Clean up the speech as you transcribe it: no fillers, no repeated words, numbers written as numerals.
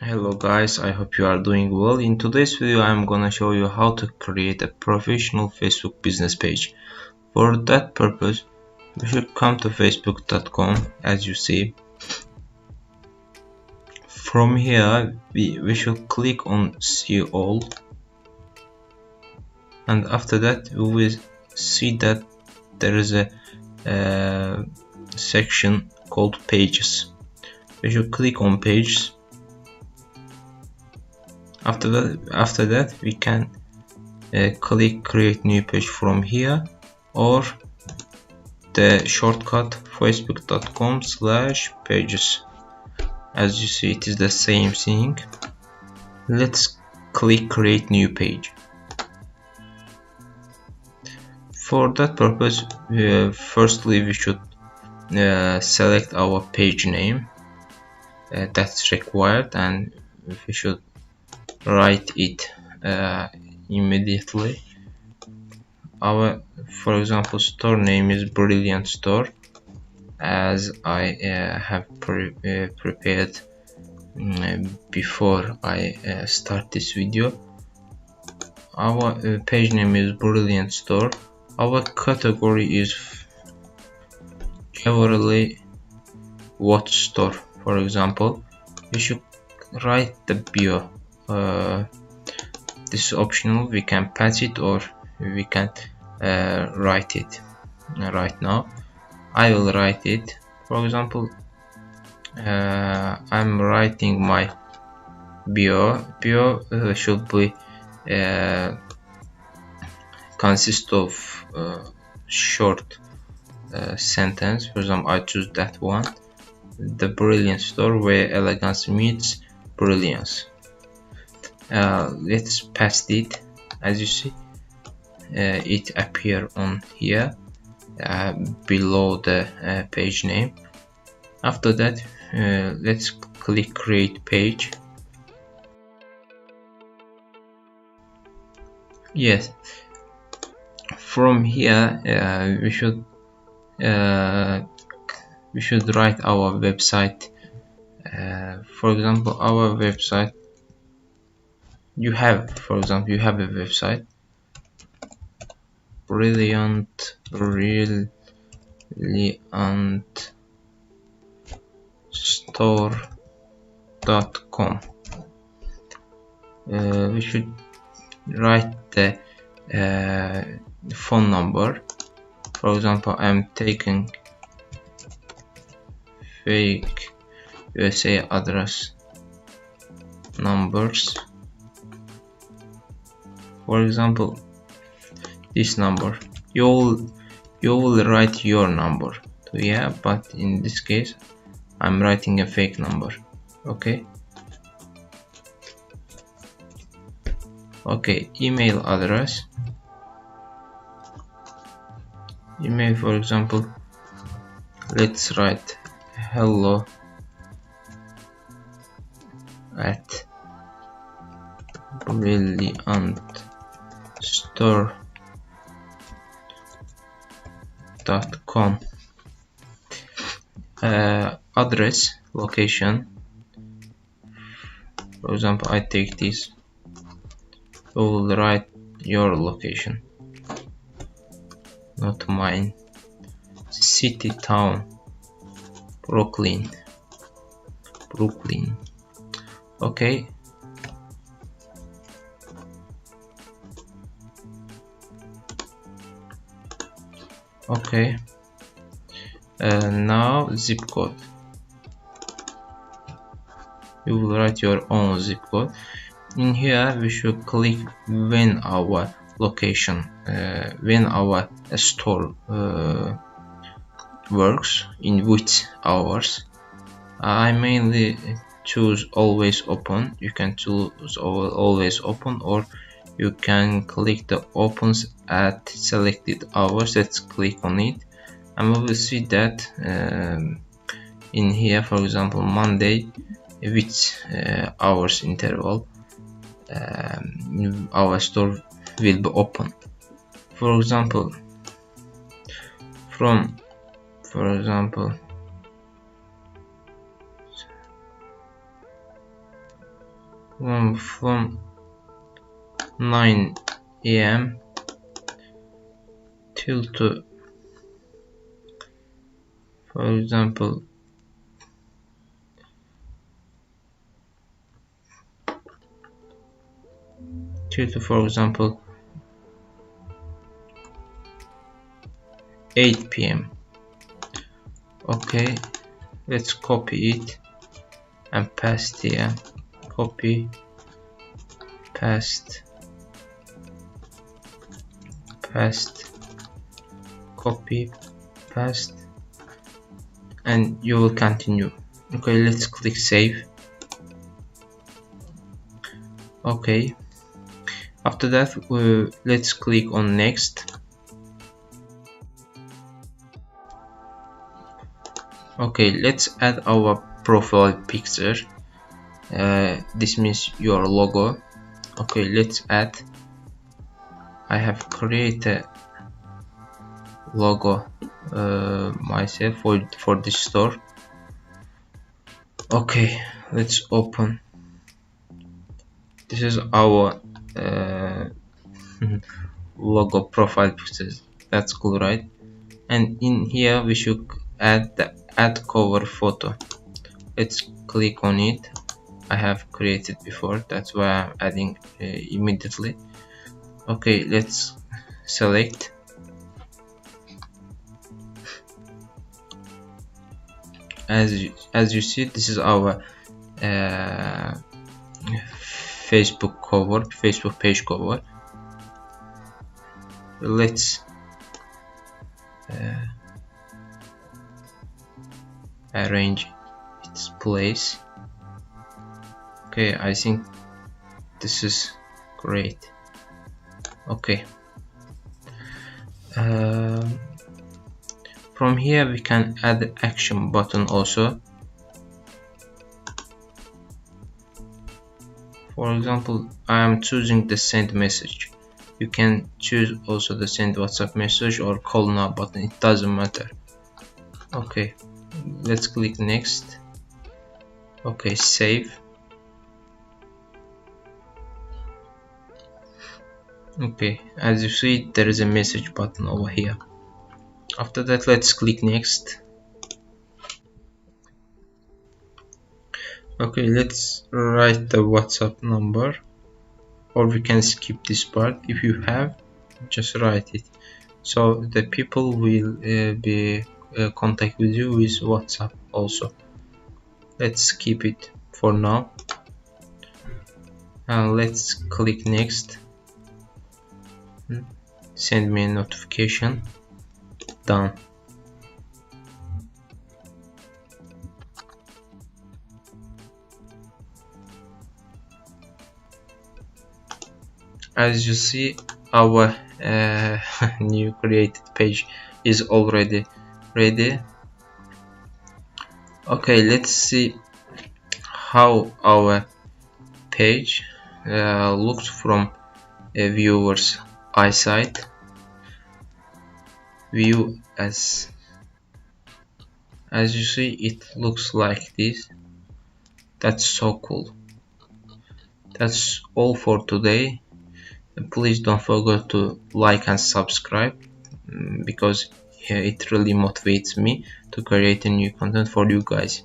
Hello guys, I hope you are doing well. In today's video I'm gonna show you how to create a professional Facebook business page. For that purpose, we should come to facebook.com. As you see, from here we should click on see all, and after that we will see that there is a section called pages. We should click on pages. After that we can click create new page from here, or the shortcut facebook.com/pages. As you see, it is the same thing. Let's click create new page. For that purpose, firstly we should select our page name that's required, and we should write it immediately. Our, for example, store name is Brilliant Store, as I have prepared before I start this video. Our page name is Brilliant Store. Our category is generally watch store. For example, we should write the bio. This is optional. We can patch it, or we can write it right now. I will write it. For example, I'm writing my bio. Should be consist of short sentence. For example, I choose that one. The Brilliant Store, where elegance meets brilliance. Let's paste it. As you see, it appear on here below the page name. After that, let's click create page. Yes, from here we should write our website. For example, our website, you have a website, brilliantstore.com. We should write the phone number. For example, I'm taking fake USA address numbers. For example, this number, you will write your number. Yeah, but in this case I'm writing a fake number. Okay, email address. Email, for example, let's write hello at brilliantstore.com. Address, location. For example, I take this. You will write your location, not mine. City, town, Brooklyn. Okay, now zip code. You will write your own zip code. In here we should click when our location, when our store works, in which hours. I mainly choose always open. You can choose always open, or you can click the opens at selected hours. Let's click on it, and we will see that in here, for example, Monday, which hours interval our store will be open. For example, from 9 a.m. till to, for example, for example 8 p.m. Okay, let's copy it and paste here. Copy, paste, copy, paste, and you will continue. Okay, let's click save. Okay, after that let's click on next. Okay, let's add our profile picture. This means your logo. Okay, let's add. I have created logo myself for this store. Okay, let's open. This is our logo profile pictures. That's cool, right? And in here we should add the add cover photo. Let's click on it. I have created before, that's why I'm adding immediately. Okay, let's select. As you see, this is our Facebook cover, Facebook page cover. Let's arrange its place. Okay, I think this is great. Okay, from here we can add the action button also. For example, I am choosing the send message. You can choose also the send WhatsApp message or call now button, it doesn't matter. Okay, let's click next. Okay, save. Okay, as you see, there is a message button over here. After that, let's click next. Okay, let's write the WhatsApp number, or we can skip this part. If you have, just write it, so the people will be contact with you with WhatsApp also. Let's skip it for now, and let's click next. Send me a notification. Done. As you see, our new created page is already ready. Okay, let's see how our page looks from a viewer's eyesight. View as you see, it looks like this. That's so cool. That's all for today. Please don't forget to like and subscribe, because it really motivates me to create a new content for you guys.